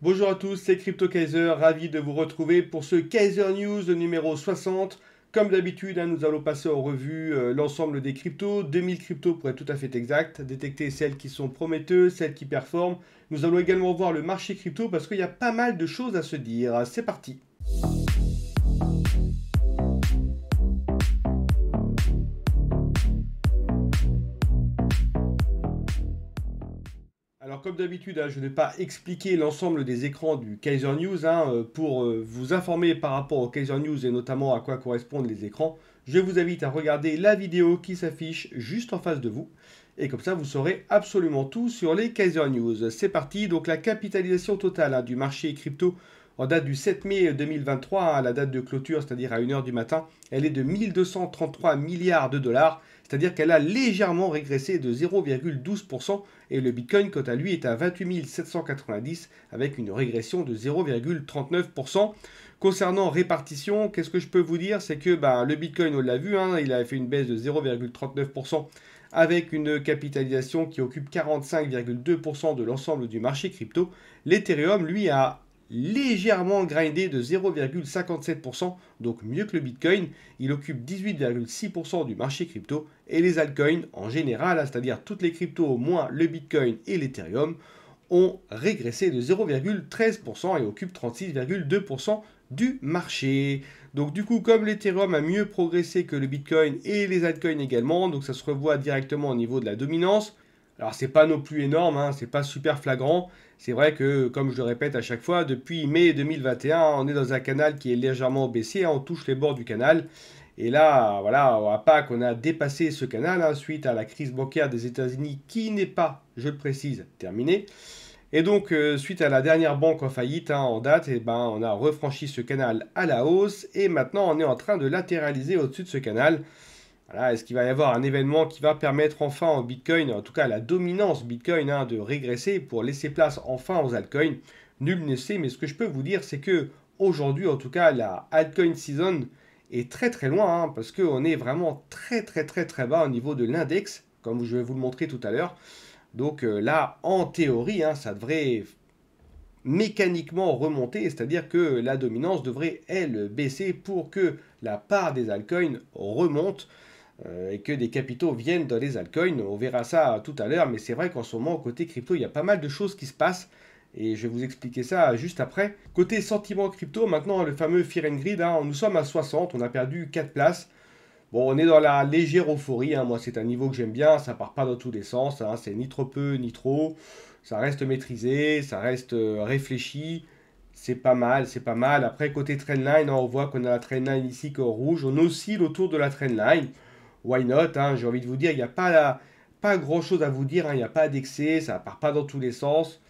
Bonjour à tous, c'est Crypto Kaiser, ravi de vous retrouver pour ce Kaiser News numéro 60. Comme d'habitude, nous allons passer en revue l'ensemble des cryptos, 2000 cryptos pour être tout à fait exact, détecter celles qui sont prometteuses, celles qui performent. Nous allons également voir le marché crypto parce qu'il y a pas mal de choses à se dire. C'est parti. Alors comme d'habitude, je ne vais pas expliquer l'ensemble des écrans du Kaiser News pour vous informer par rapport au Kaiser News et notamment à quoi correspondent les écrans. Je vous invite à regarder la vidéo qui s'affiche juste en face de vous. Et comme ça, vous saurez absolument tout sur les Kaiser News. C'est parti, donc la capitalisation totale du marché crypto en date du 7 mai 2023, à la date de clôture, c'est-à-dire à 1h du matin, elle est de 1233 milliards de dollars, c'est-à-dire qu'elle a légèrement régressé de 0,12%, et le Bitcoin, quant à lui, est à 28 790 avec une régression de 0,39%. Concernant répartition, qu'est-ce que je peux vous dire? C'est que le Bitcoin, on l'a vu, il a fait une baisse de 0,39% avec une capitalisation qui occupe 45,2% de l'ensemble du marché crypto. L'Ethereum, lui, a légèrement grindé de 0,57%, donc mieux que le Bitcoin. Il occupe 18,6% du marché crypto et les altcoins en général, c'est-à-dire toutes les cryptos moins le Bitcoin et l'Ethereum, ont régressé de 0,13% et occupent 36,2% du marché. Donc du coup, comme l'Ethereum a mieux progressé que le Bitcoin et les altcoins également, donc ça se revoit directement au niveau de la dominance. Alors c'est pas non plus énorme, c'est pas super flagrant. C'est vrai que, comme je le répète à chaque fois, depuis mai 2021, on est dans un canal qui est légèrement baissier, on touche les bords du canal. Et là, voilà, à Pâques, on a dépassé ce canal suite à la crise bancaire des États-Unis qui n'est pas, je le précise, terminée. Et donc, suite à la dernière banque en faillite en date, on a refranchi ce canal à la hausse et maintenant on est en train de latéraliser au-dessus de ce canal. Voilà, est-ce qu'il va y avoir un événement qui va permettre enfin au Bitcoin, en tout cas à la dominance Bitcoin, de régresser pour laisser place enfin aux altcoins? Nul ne sait, mais ce que je peux vous dire, c'est que aujourd'hui, en tout cas, la altcoin season est très très loin, parce qu'on est vraiment très très très très bas au niveau de l'index, comme je vais vous le montrer tout à l'heure. Donc là, en théorie, ça devrait mécaniquement remonter, c'est-à-dire que la dominance devrait, elle, baisser pour que la part des altcoins remonte et que des capitaux viennent dans les altcoins. On verra ça tout à l'heure, mais c'est vrai qu'en ce moment, côté crypto, il y a pas mal de choses qui se passent. Et je vais vous expliquer ça juste après. Côté sentiment crypto, maintenant, le fameux Fear and Greed, nous sommes à 60, on a perdu 4 places. Bon, on est dans la légère euphorie, moi c'est un niveau que j'aime bien, ça part pas dans tous les sens, c'est ni trop peu ni trop, ça reste maîtrisé, ça reste réfléchi, c'est pas mal, c'est pas mal. Après côté trendline, on voit qu'on a la trendline ici qui est en rouge, on oscille autour de la trendline, why not, j'ai envie de vous dire, il n'y a pas grand chose à vous dire, il n'y a pas d'excès, ça part pas dans tous les sens.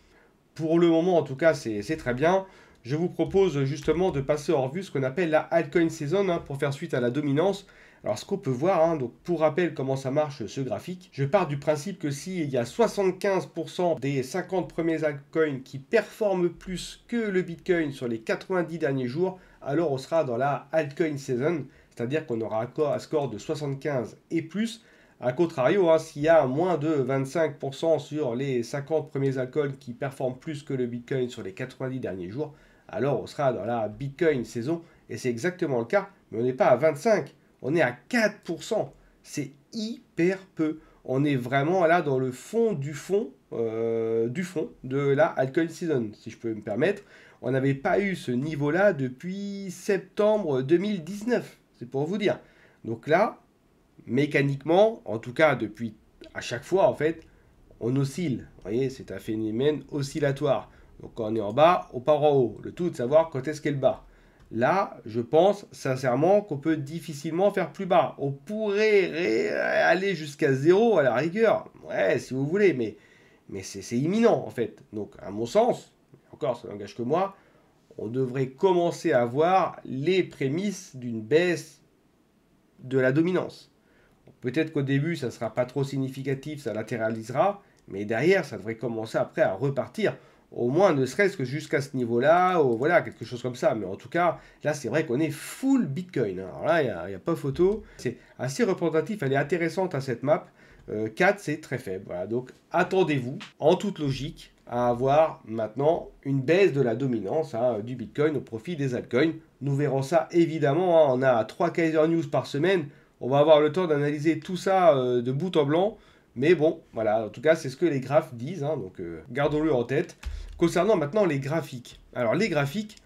Pour le moment, en tout cas, c'est très bien. Je vous propose justement de passer en revue ce qu'on appelle la altcoin season pour faire suite à la dominance. Alors, ce qu'on peut voir, donc pour rappel comment ça marche ce graphique, je pars du principe que s'il y a 75% des 50 premiers altcoins qui performent plus que le Bitcoin sur les 90 derniers jours, alors on sera dans la altcoin season, c'est-à-dire qu'on aura un score de 75 et plus. A contrario, s'il y a moins de 25% sur les 50 premiers altcoins qui performent plus que le Bitcoin sur les 90 derniers jours, alors on sera dans la Bitcoin saison. Et c'est exactement le cas, mais on n'est pas à 25, on est à 4%. C'est hyper peu. On est vraiment là dans le fond de la altcoin season, si je peux me permettre. On n'avait pas eu ce niveau-là depuis septembre 2019, c'est pour vous dire. Donc là, mécaniquement, en tout cas depuis à chaque fois en fait, on oscille. Vous voyez, c'est un phénomène oscillatoire. Donc quand on est en bas, on part en haut. Le tout est de savoir quand est-ce qu'elle bat. Là, je pense sincèrement qu'on peut difficilement faire plus bas. On pourrait aller jusqu'à zéro à la rigueur. Ouais, si vous voulez, mais c'est imminent en fait. Donc à mon sens, encore ça n'engage que moi, on devrait commencer à voir les prémices d'une baisse de la dominance. Peut-être qu'au début, ça ne sera pas trop significatif, ça latéralisera, mais derrière, ça devrait commencer après à repartir. Au moins, ne serait-ce que jusqu'à ce niveau-là, ou voilà, quelque chose comme ça. Mais en tout cas, là, c'est vrai qu'on est full Bitcoin. Alors là, il n'y a pas photo. C'est assez représentatif, elle est intéressante à cette map. 4, c'est très faible. Voilà, donc attendez-vous, en toute logique, à avoir maintenant une baisse de la dominance du Bitcoin au profit des altcoins. Nous verrons ça évidemment, hein, on a 3 Kaiser News par semaine, on va avoir le temps d'analyser tout ça de bout en blanc, mais bon, voilà, en tout cas c'est ce que les graphes disent, hein, donc gardons-le en tête. Concernant maintenant les graphiques, alors les graphiques,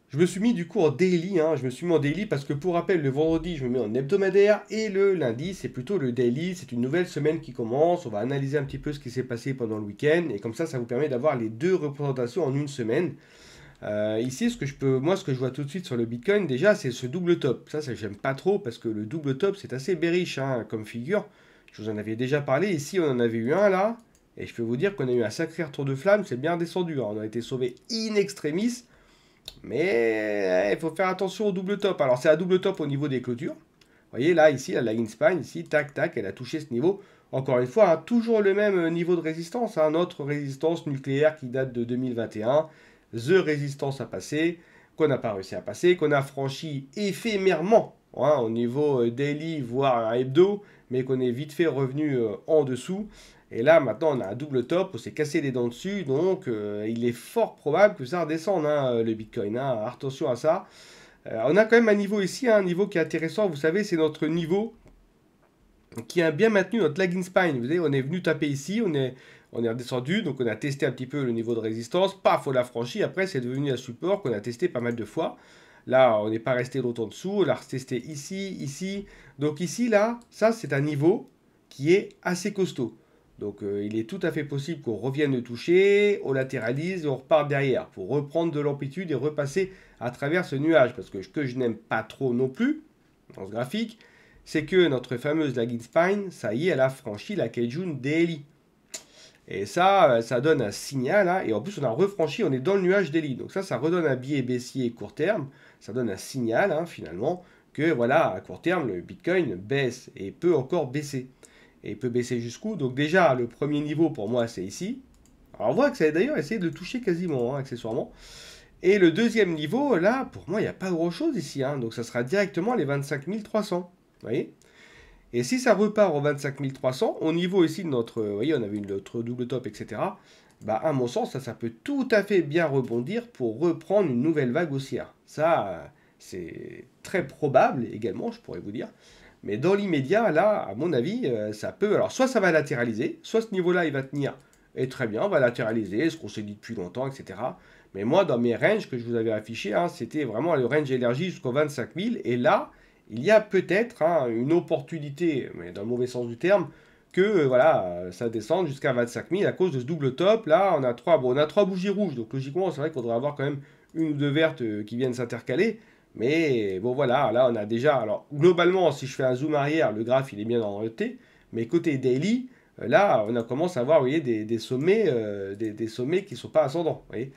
je me suis mis du coup en daily, hein. Je me suis mis en daily parce que pour rappel, le vendredi, je me mets en hebdomadaire et le lundi, c'est plutôt le daily. C'est une nouvelle semaine qui commence. On va analyser un petit peu ce qui s'est passé pendant le week-end et comme ça vous permet d'avoir les deux représentations en une semaine. Ici, ce que je vois tout de suite sur le Bitcoin, déjà, c'est ce double top. Ça j'aime pas trop parce que le double top, c'est assez bearish hein, comme figure. Je vous en avais déjà parlé. Ici, on en avait eu un là. Et je peux vous dire qu'on a eu un sacré retour de flamme. C'est bien descendu, hein. On a été sauvé in extremis. Mais il faut faire attention au double top. Alors c'est un double top au niveau des clôtures. Vous voyez là, ici, la line spine, ici, tac, tac, elle a touché ce niveau. Encore une fois, hein, toujours le même niveau de résistance. Hein, notre résistance nucléaire qui date de 2021. The résistance à passer, qu'on n'a pas réussi à passer, qu'on a franchi éphémèrement hein, au niveau daily, voire hebdo, mais qu'on est vite fait revenu en dessous. Et là, maintenant, on a un double top, on s'est cassé les dents dessus, donc il est fort probable que ça redescende, hein, le Bitcoin. Hein, attention à ça. On a quand même un niveau ici, hein, un niveau qui est intéressant. Vous savez, c'est notre niveau qui a bien maintenu notre lagging spine. Vous voyez, on est venu taper ici, on est redescendu, donc on a testé un petit peu le niveau de résistance. Paf, on l'a franchi. Après, c'est devenu un support qu'on a testé pas mal de fois. Là, on n'est pas resté longtemps dessous. On l'a retesté ici, ici. Donc ici, là, ça, c'est un niveau qui est assez costaud. Donc il est tout à fait possible qu'on revienne le toucher, on latéralise et on repart derrière pour reprendre de l'amplitude et repasser à travers ce nuage. Parce que ce que je n'aime pas trop non plus dans ce graphique, c'est que notre fameuse lagging spine, ça y est, elle a franchi la Kijun Daily. Et ça donne un signal, hein, et en plus on a refranchi, on est dans le nuage daily. Donc ça redonne un biais baissier court terme, ça donne un signal hein, finalement que voilà, à court terme, le Bitcoin baisse et peut encore baisser. Et il peut baisser jusqu'où? Donc déjà, le premier niveau pour moi, c'est ici. Alors on voit que ça a d'ailleurs essayé de le toucher quasiment, hein, accessoirement. Et le deuxième niveau, là, pour moi, il n'y a pas grand-chose ici. Hein, donc ça sera directement les 25 300. Vous voyez? Et si ça repart aux 25 300, au niveau ici de notre... Vous voyez, on avait notre double top, etc. Bah, à mon sens, ça peut tout à fait bien rebondir pour reprendre une nouvelle vague haussière. Ça, c'est très probable également, je pourrais vous dire. Mais dans l'immédiat, là, à mon avis, ça peut... Alors, soit ça va latéraliser, soit ce niveau-là, il va tenir. Et très bien, on va latéraliser, ce qu'on s'est dit depuis longtemps, etc. Mais moi, dans mes ranges que je vous avais affichés, hein, c'était vraiment le range énergie jusqu'aux 25 000. Et là, il y a peut-être hein, une opportunité, mais dans le mauvais sens du terme, que voilà, ça descende jusqu'à 25 000 à cause de ce double top. Là, on a trois bougies rouges. Donc, logiquement, c'est vrai qu'il faudrait avoir quand même une ou deux vertes qui viennent s'intercaler. Mais bon voilà, là on a déjà, alors globalement si je fais un zoom arrière, le graphe il est bien en T, mais côté daily, là on a commencé à voir vous voyez, des sommets qui ne sont pas ascendants. Vous voyez.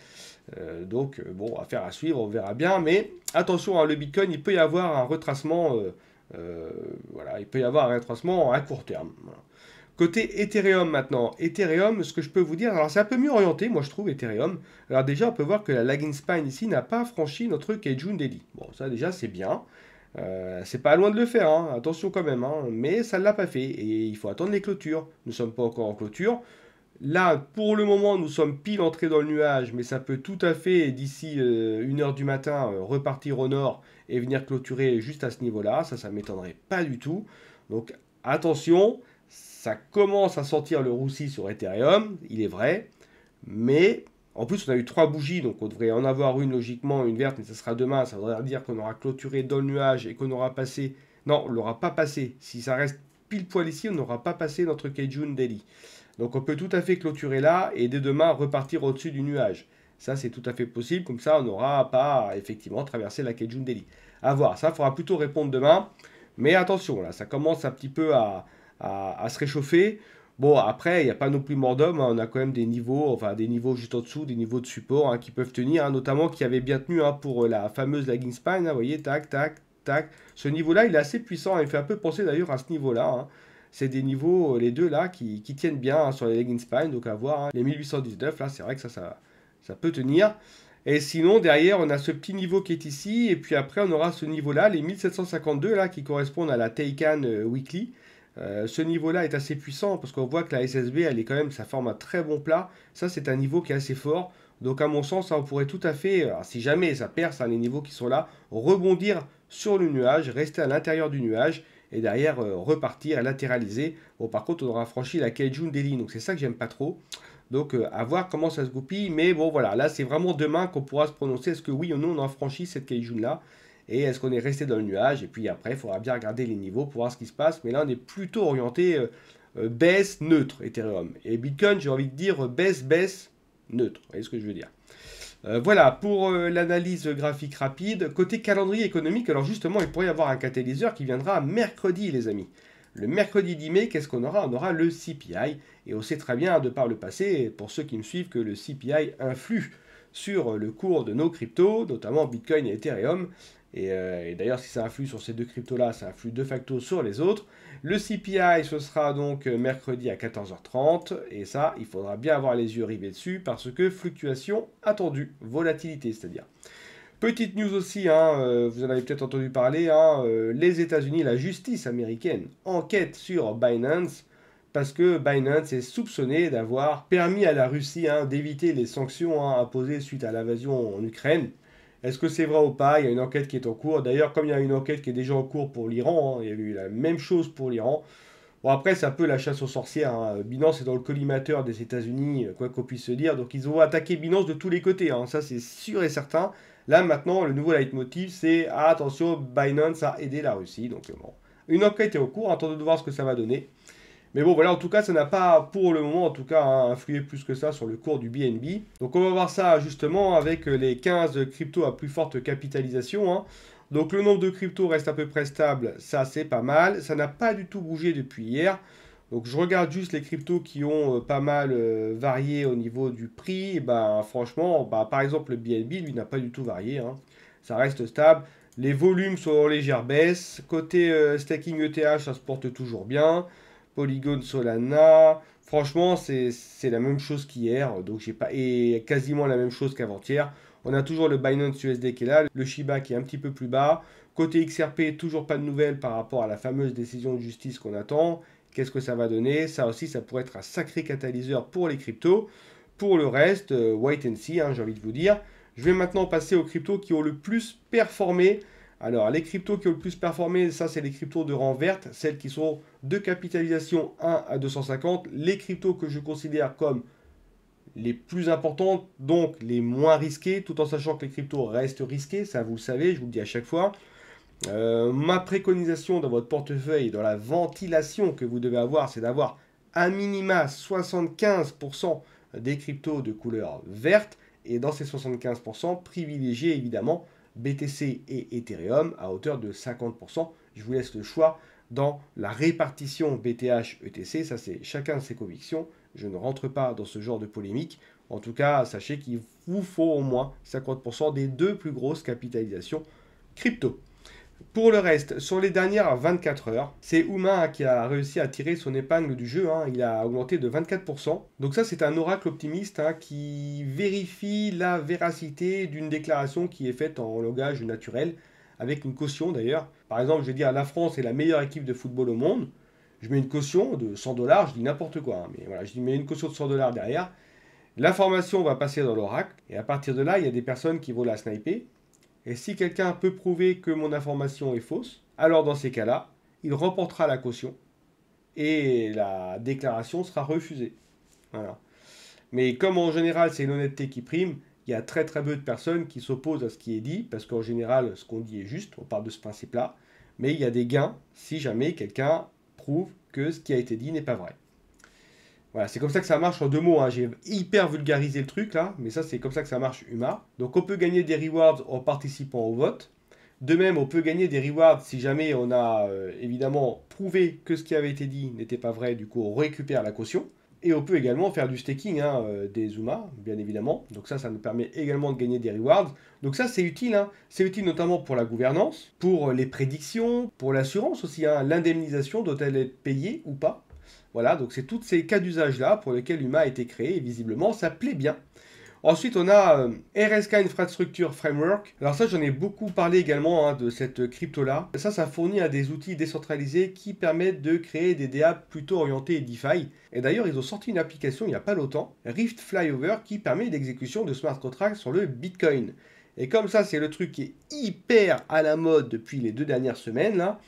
Donc bon, affaire à suivre, on verra bien, mais attention, hein, le Bitcoin il peut y avoir un retracement, voilà, il peut y avoir un retracement à court terme. Voilà. Côté Ethereum maintenant. Ethereum, ce que je peux vous dire, alors c'est un peu mieux orienté, moi je trouve, Ethereum. Alors déjà, on peut voir que la lagging spine ici n'a pas franchi notre Kijun Daily. Bon, ça déjà, c'est bien. C'est pas loin de le faire, hein. Attention quand même, hein. Mais ça ne l'a pas fait. Et il faut attendre les clôtures. Nous ne sommes pas encore en clôture. Là, pour le moment, nous sommes pile entrés dans le nuage, mais ça peut tout à fait, d'ici 1h du matin, repartir au nord et venir clôturer juste à ce niveau-là. Ça ne m'étonnerait pas du tout. Donc attention. Ça commence à sentir le roussi sur Ethereum, il est vrai, mais en plus on a eu 3 bougies, donc on devrait en avoir une logiquement, une verte, mais ça sera demain, ça voudrait dire qu'on aura clôturé dans le nuage et qu'on aura passé, non, on l'aura pas passé, si ça reste pile poil ici, on n'aura pas passé notre Kijun Daily. Donc on peut tout à fait clôturer là et dès demain repartir au-dessus du nuage. Ça c'est tout à fait possible, comme ça on n'aura pas effectivement traversé la Kijun Daily. À voir, ça il faudra plutôt répondre demain, mais attention, là ça commence un petit peu à se réchauffer. Bon, après, il n'y a pas non plus mort d'homme, hein. On a quand même des niveaux, enfin des niveaux juste en dessous, des niveaux de support hein, qui peuvent tenir, hein, notamment qui avaient bien tenu hein, pour la fameuse lagging spine. Hein, vous voyez, tac, tac, tac. Ce niveau-là, il est assez puissant. Hein, il fait un peu penser d'ailleurs à ce niveau-là. Hein. C'est des niveaux, les deux là, qui tiennent bien hein, sur les lagging spine. Donc à voir, hein. Les 1819, là, c'est vrai que ça peut tenir. Et sinon, derrière, on a ce petit niveau qui est ici. Et puis après, on aura ce niveau-là, les 1752 là, qui correspondent à la Teikan Weekly. Ce niveau-là est assez puissant parce qu'on voit que la SSB, elle est quand même, ça forme un très bon plat. Ça, c'est un niveau qui est assez fort. Donc, à mon sens, on pourrait tout à fait, alors, si jamais ça perce, hein, les niveaux qui sont là, rebondir sur le nuage, rester à l'intérieur du nuage et derrière repartir et latéraliser. Bon, par contre, on aura franchi la Kaijun Daily, donc c'est ça que j'aime pas trop. Donc, à voir comment ça se goupille. Mais bon, voilà, là, c'est vraiment demain qu'on pourra se prononcer. Est-ce que oui ou non, on a franchi cette Kaijun-là? Et est-ce qu'on est resté dans le nuage? Et puis après, il faudra bien regarder les niveaux pour voir ce qui se passe. Mais là, on est plutôt orienté baisse, neutre, Ethereum. Et Bitcoin, j'ai envie de dire baisse, baisse, neutre. Vous voyez ce que je veux dire? Voilà, pour l'analyse graphique rapide. Côté calendrier économique, alors justement, il pourrait y avoir un catalyseur qui viendra mercredi, les amis. Le mercredi 10 mai, qu'est-ce qu'on aura? On aura le CPI. Et on sait très bien, de par le passé, pour ceux qui me suivent, que le CPI influe sur le cours de nos cryptos, notamment Bitcoin et Ethereum. Et d'ailleurs, si ça influe sur ces deux cryptos-là, ça influe de facto sur les autres. Le CPI, ce sera donc mercredi à 14h30. Et ça, il faudra bien avoir les yeux rivés dessus parce que fluctuation attendue, volatilité, c'est-à-dire. Petite news aussi, hein, vous en avez peut-être entendu parler, hein, les États-Unis, la justice américaine enquête sur Binance parce que Binance est soupçonné d'avoir permis à la Russie hein, d'éviter les sanctions hein, imposées suite à l'invasion en Ukraine. Est-ce que c'est vrai ou pas? Il y a une enquête qui est en cours. D'ailleurs, comme il y a une enquête qui est déjà en cours pour l'Iran, hein, il y a eu la même chose pour l'Iran. Bon, après, c'est un peu la chasse aux sorcières. Hein. Binance est dans le collimateur des États-Unis, quoi qu'on puisse se dire. Donc, ils ont attaqué Binance de tous les côtés. Hein. Ça, c'est sûr et certain. Là, maintenant, le nouveau leitmotiv, c'est ah, attention, Binance a aidé la Russie. Donc, bon, une enquête est en cours. Attendons de voir ce que ça va donner. Mais bon, voilà, en tout cas, ça n'a pas, pour le moment, en tout cas, hein, influé plus que ça sur le cours du BNB. Donc, on va voir ça, justement, avec les 15 cryptos à plus forte capitalisation. Hein. Donc, le nombre de cryptos reste à peu près stable. Ça, c'est pas mal. Ça n'a pas du tout bougé depuis hier. Donc, je regarde juste les cryptos qui ont pas mal varié au niveau du prix. Et ben, franchement, bah, par exemple, le BNB, lui, n'a pas du tout varié. Hein. Ça reste stable. Les volumes sont en légère baisse. Côté staking ETH, ça se porte toujours bien. Polygon Solana, franchement, c'est la même chose qu'hier, donc j'ai pas et quasiment la même chose qu'avant-hier. On a toujours le Binance USD qui est là, le Shiba qui est un petit peu plus bas. Côté XRP, toujours pas de nouvelles par rapport à la fameuse décision de justice qu'on attend. Qu'est-ce que ça va donner? Ça aussi, ça pourrait être un sacré catalyseur pour les cryptos. Pour le reste, wait and see, hein, j'ai envie de vous dire. Je vais maintenant passer aux cryptos qui ont le plus performé. Alors, les cryptos qui ont le plus performé, ça, c'est les cryptos de rang verte, celles qui sont de capitalisation 1 à 250. Les cryptos que je considère comme les plus importantes, donc les moins risquées, tout en sachant que les cryptos restent risqués, ça vous le savez, je vous le dis à chaque fois. Ma préconisation dans votre portefeuille, dans la ventilation que vous devez avoir, c'est d'avoir un minima 75% des cryptos de couleur verte. Et dans ces 75%, privilégiez évidemment BTC et Ethereum à hauteur de 50%. Je vous laisse le choix dans la répartition BTH-ETC. Ça, c'est chacun de ses convictions. Je ne rentre pas dans ce genre de polémique. En tout cas, sachez qu'il vous faut au moins 50% des deux plus grosses capitalisations crypto. Pour le reste, sur les dernières 24 heures, c'est Uma qui a réussi à tirer son épingle du jeu. Hein. Il a augmenté de 24%. Donc ça, c'est un oracle optimiste hein, qui vérifie la véracité d'une déclaration qui est faite en langage naturel, avec une caution d'ailleurs. Par exemple, je vais dire la France est la meilleure équipe de football au monde. Je mets une caution de 100 $, je dis n'importe quoi. Hein, mais voilà, je mets une caution de 100 $ derrière. L'information va passer dans l'oracle. Et à partir de là, il y a des personnes qui vont la sniper. Et si quelqu'un peut prouver que mon information est fausse, alors dans ces cas-là, il remportera la caution et la déclaration sera refusée. Voilà. Mais comme en général c'est l'honnêteté qui prime, il y a très très peu de personnes qui s'opposent à ce qui est dit, parce qu'en général ce qu'on dit est juste, on parle de ce principe-là, mais il y a des gains si jamais quelqu'un prouve que ce qui a été dit n'est pas vrai. Voilà, c'est comme ça que ça marche en deux mots. Hein. J'ai hyper vulgarisé le truc là, mais ça c'est comme ça que ça marche Uma. Donc on peut gagner des rewards en participant au vote. De même, on peut gagner des rewards si jamais on a évidemment prouvé que ce qui avait été dit n'était pas vrai. Du coup, on récupère la caution. Et on peut également faire du staking hein, des Uma, bien évidemment. Donc ça nous permet également de gagner des rewards. Donc ça, c'est utile. Hein. C'est utile notamment pour la gouvernance, pour les prédictions, pour l'assurance aussi. Hein. L'indemnisation doit-elle être payée ou pas? Voilà, donc c'est tous ces cas d'usage-là pour lesquels Uma a été créé, et visiblement, ça plaît bien. Ensuite, on a RSK Infrastructure Framework. Alors ça, j'en ai beaucoup parlé également hein, de cette crypto-là. Ça fournit des outils décentralisés qui permettent de créer des DApp plutôt orientés DeFi. Et d'ailleurs, ils ont sorti une application il n'y a pas longtemps, Rift Flyover, qui permet l'exécution de smart contracts sur le Bitcoin. Et comme ça, c'est le truc qui est hyper à la mode depuis les 2 dernières semaines, là,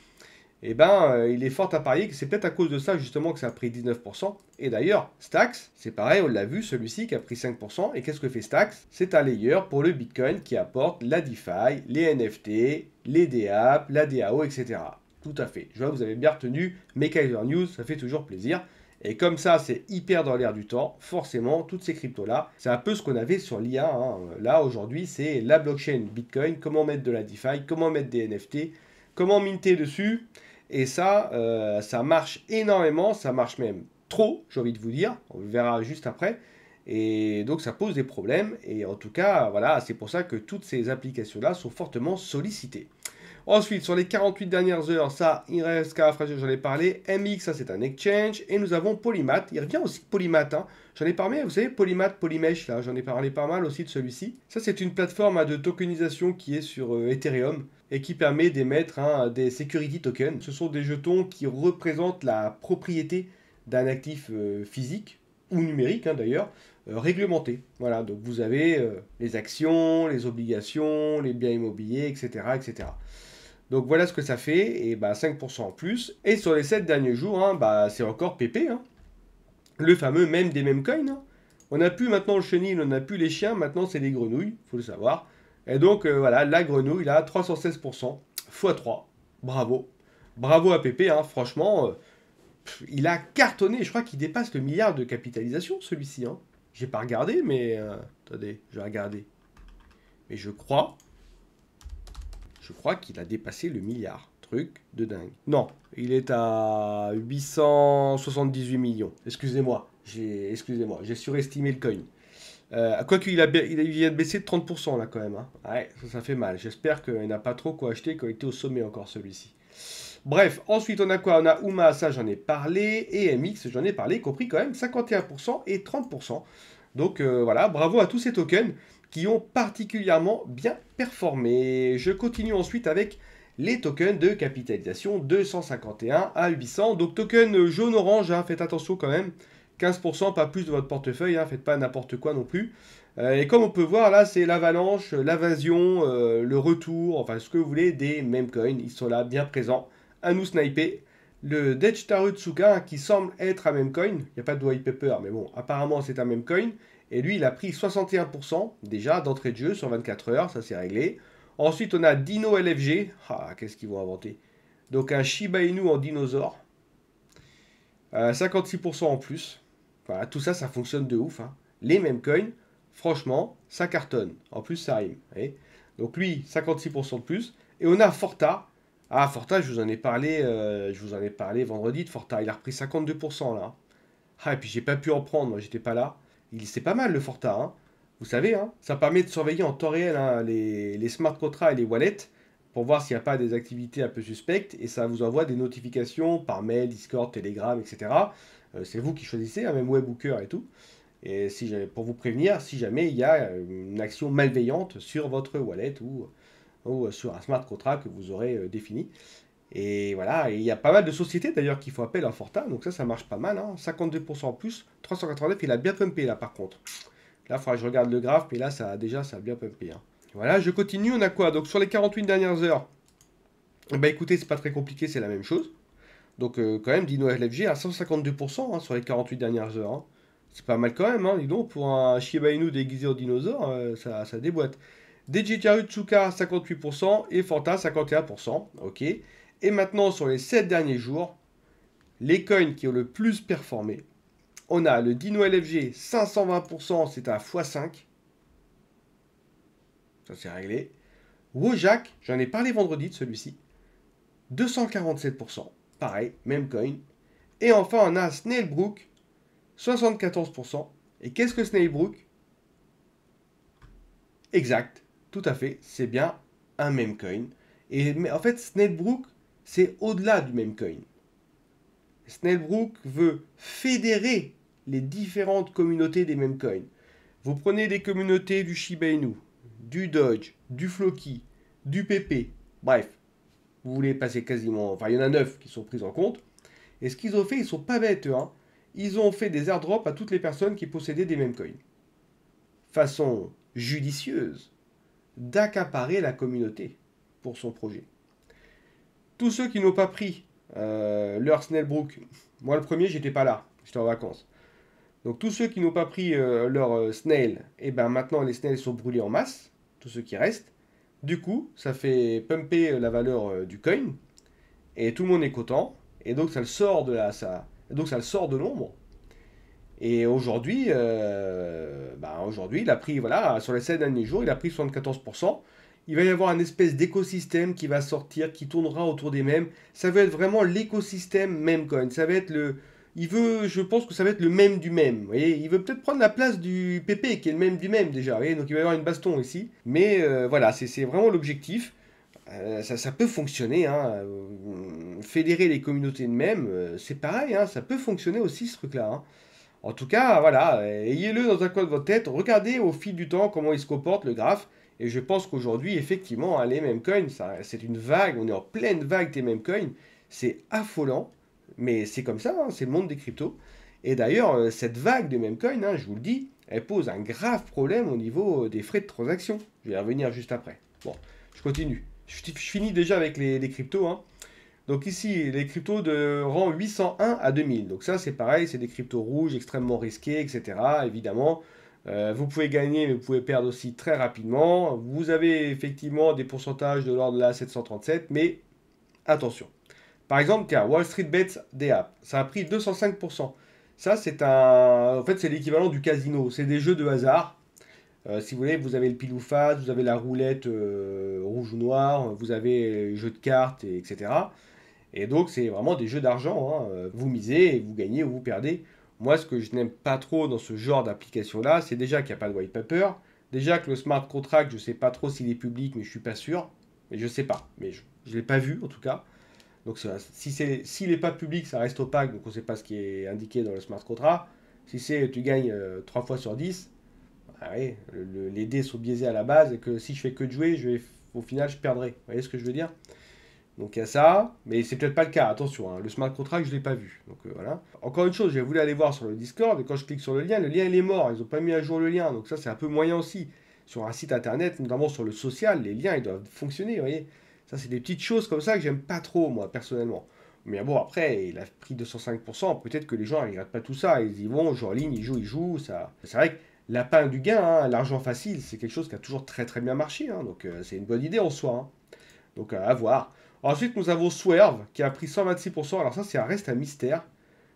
eh ben, il est fort à parier que c'est peut-être à cause de ça justement que ça a pris 19%. Et d'ailleurs, Stacks, c'est pareil, on l'a vu, celui-ci qui a pris 5%. Et qu'est-ce que fait Stacks? C'est un layer pour le Bitcoin qui apporte la DeFi, les NFT, les DApp, la DAO, etc. Tout à fait. Je vois que vous avez bien retenu mes Kaiser News, ça fait toujours plaisir. Et comme ça, c'est hyper dans l'air du temps, forcément, toutes ces cryptos-là, c'est un peu ce qu'on avait sur l'IA. Hein. Là, aujourd'hui, c'est la blockchain Bitcoin, comment mettre de la DeFi, comment mettre des NFT, comment minter dessus. Et ça, ça marche énormément, ça marche même trop, j'ai envie de vous dire. On le verra juste après. Et donc ça pose des problèmes. Et en tout cas, voilà, c'est pour ça que toutes ces applications-là sont fortement sollicitées. Ensuite, sur les 48 dernières heures, ça, IRSK, j'en ai parlé. MX, ça c'est un exchange. Et nous avons Polymath. Il revient aussi Polymath. Hein. J'en ai parlé, vous savez, Polymath, Polymesh, là, j'en ai parlé pas mal aussi de celui-ci. Ça, c'est une plateforme de tokenisation qui est sur Ethereum et qui permet d'émettre des security tokens. Ce sont des jetons qui représentent la propriété d'un actif physique ou numérique hein, d'ailleurs, réglementé. Voilà, donc vous avez les actions, les obligations, les biens immobiliers, etc., etc. Donc voilà ce que ça fait, et bah 5% en plus. Et sur les 7 derniers jours, hein, bah, c'est encore pépé. Hein. Le fameux même des mêmes coins. Hein. On n'a plus maintenant le chenil, on n'a plus les chiens, maintenant c'est les grenouilles, il faut le savoir. Et donc voilà, la grenouille, là, 316%, x3. Bravo. Bravo à Pépé, hein, franchement, il a cartonné. Je crois qu'il dépasse le milliard de capitalisation, celui-ci. Hein. J'ai pas regardé, mais... attendez, je vais regarder. Mais je crois qu'il a dépassé le milliard. Truc de dingue. Non, il est à 878 millions. Excusez-moi, j'ai surestimé le coin. Quoique, il vient de baisser de 30% là quand même. Hein. Ouais, ça fait mal. J'espère qu'il n'a pas trop quoi acheter, qu'il a été au sommet encore celui-ci. Bref, ensuite on a quoi? On a Uma, ça j'en ai parlé, et MX, j'en ai parlé, compris quand même 51% et 30%. Donc voilà, bravo à tous ces tokens qui ont particulièrement bien performé. Je continue ensuite avec les tokens de capitalisation 251 à 800. Donc token jaune-orange, hein, faites attention quand même. 15%, pas plus de votre portefeuille, hein, faites pas n'importe quoi non plus. Et comme on peut voir là, c'est l'avalanche, l'invasion, le retour, enfin ce que vous voulez des meme coins. Ils sont là bien présents à nous sniper. Le Dechtaru Tsuka qui semble être un meme coin. Il n'y a pas de white paper, mais bon, apparemment c'est un meme coin. Et lui, il a pris 61% déjà d'entrée de jeu sur 24 heures, ça c'est réglé. Ensuite, on a Dino LFG. Ah, qu'est-ce qu'ils vont inventer? Donc un Shiba Inu en dinosaure. 56% en plus. Voilà, tout ça, ça fonctionne de ouf. Hein. Les mêmes coins, franchement, ça cartonne. En plus, ça rime. Donc lui, 56% de plus. Et on a Forta. Ah, Forta, je vous en ai parlé vendredi de Forta. Il a repris 52% là. Ah, et puis j'ai pas pu en prendre, moi j'étais pas là. C'est pas mal le Forta. Hein. Vous savez, hein, ça permet de surveiller en temps réel hein, les smart contracts et les wallets pour voir s'il n'y a pas des activités un peu suspectes et ça vous envoie des notifications par mail, Discord, Telegram, etc. C'est vous qui choisissez, hein, même Webhooker et tout. Et pour vous prévenir si jamais il y a une action malveillante sur votre wallet ou sur un smart contract que vous aurez défini. Et voilà, et il y a pas mal de sociétés d'ailleurs qui font appel à Forta, donc ça marche pas mal, hein, 52% en plus, 389, il a bien pumpé là par contre. Là, il faudra que je regarde le graphe, mais là, ça a bien pumpé. Hein. Voilà, je continue, on a quoi? Donc sur les 48 dernières heures, bah écoutez, c'est pas très compliqué, c'est la même chose. Donc quand même, Dino LFG à 152% hein, sur les 48 dernières heures. Hein. C'est pas mal quand même, hein, dis donc, pour un Shiba Inu déguisé en dinosaure, ça déboîte. Dejitaru Tsuka 58% et Forta 51%. Ok. Et maintenant, sur les 7 derniers jours, les coins qui ont le plus performé, on a le Dino LFG 520%, c'est à x5. Ça c'est réglé. Wojak, j'en ai parlé vendredi de celui-ci. 247%. Pareil, même coin. Et enfin, on a Snailbrook, 74%. Et qu'est-ce que Snailbrook? Exact, tout à fait, c'est bien un meme coin. Mais en fait, Snailbrook, c'est au-delà du meme coin. Snailbrook veut fédérer les différentes communautés des meme coins. Vous prenez les communautés du Shiba Inu, du Doge, du Floki, du PP, bref, vous voulez passer quasiment, enfin il y en a 9 qui sont prises en compte. Et ce qu'ils ont fait, ils sont pas bêtes, hein. Ils ont fait des airdrops à toutes les personnes qui possédaient des mêmes coins. Façon judicieuse d'accaparer la communauté pour son projet. Tous ceux qui n'ont pas pris leur Snailbrook, moi le premier, j'étais pas là, j'étais en vacances. Donc tous ceux qui n'ont pas pris leur snail, et ben maintenant les snails sont brûlés en masse, tous ceux qui restent. Du coup, ça fait pumper la valeur du coin, et tout le monde est content, et donc ça le sort donc ça le sort de l'ombre. Et aujourd'hui, aujourd'hui, il a pris, voilà, sur les 7 derniers jours, il a pris 74%. Il va y avoir un espèce d'écosystème qui va sortir, qui tournera autour des mêmes. Ça va être vraiment l'écosystème Memecoin. Ça va être je pense que ça va être le même du même. Vous voyez, il veut peut-être prendre la place du PP, qui est le même du même déjà. Vous voyez, donc il va y avoir une baston ici. Mais voilà, c'est vraiment l'objectif. Ça peut fonctionner, hein. Fédérer les communautés de même, c'est pareil, hein. Ça peut fonctionner aussi ce truc-là, hein. En tout cas, voilà, ayez-le dans un coin de votre tête, regardez au fil du temps comment il se comporte, le graphe, et je pense qu'aujourd'hui, effectivement, hein, les memecoins, c'est une vague, on est en pleine vague des memecoins, c'est affolant, mais c'est comme ça, hein, c'est le monde des cryptos. Et d'ailleurs, cette vague de memecoins, hein, je vous le dis, elle pose un grave problème au niveau des frais de transaction. Je vais y revenir juste après. Bon, je continue. Je finis déjà avec les cryptos, hein. Donc ici, les cryptos de rang 801 à 2000. Donc ça, c'est pareil, c'est des cryptos rouges, extrêmement risqués, etc. Évidemment, vous pouvez gagner, mais vous pouvez perdre aussi très rapidement. Vous avez effectivement des pourcentages de l'ordre de la 737, mais attention. Par exemple, car Wall Street Bets DApp, ça a pris 205%. Ça, en fait, c'est l'équivalent du casino. C'est des jeux de hasard. Si vous voulez, vous avez le pile ou face, vous avez la roulette rouge ou noire, vous avez les jeux de cartes, etc. Et donc, c'est vraiment des jeux d'argent, hein. Vous misez et vous gagnez ou vous perdez. Moi, ce que je n'aime pas trop dans ce genre d'application-là, c'est déjà qu'il n'y a pas de white paper. Déjà que le smart contract, je ne sais pas trop s'il est public, mais je ne suis pas sûr. Mais je ne sais pas. Mais je ne l'ai pas vu, en tout cas. Donc, s'il n'est pas public, ça reste opaque. Donc, on ne sait pas ce qui est indiqué dans le smart contract. Si c'est tu gagnes 3 fois sur 10, ah oui, les dés sont biaisés à la base. Et que si je fais que de jouer, au final, je perdrai. Vous voyez ce que je veux dire? Donc il y a ça, mais c'est peut-être pas le cas, attention, hein. Le smart contract je l'ai pas vu. Donc voilà. Encore une chose, j'ai voulu aller voir sur le Discord, et quand je clique sur le lien il est mort, ils n'ont pas mis à jour le lien, donc ça c'est un peu moyen aussi. Sur un site internet, notamment sur le social, les liens ils doivent fonctionner, vous voyez. Ça c'est des petites choses comme ça que j'aime pas trop moi personnellement. Mais bon après, il a pris 205%, peut-être que les gens ils regardent pas tout ça, ils y vont, jouent en ligne, ils jouent, ça. C'est vrai que l'appât du gain, hein, l'argent facile, c'est quelque chose qui a toujours très très bien marché, hein, donc c'est une bonne idée en soi, hein. Donc à voir. Ensuite, nous avons Swerve qui a pris 126%. Alors ça, reste un mystère.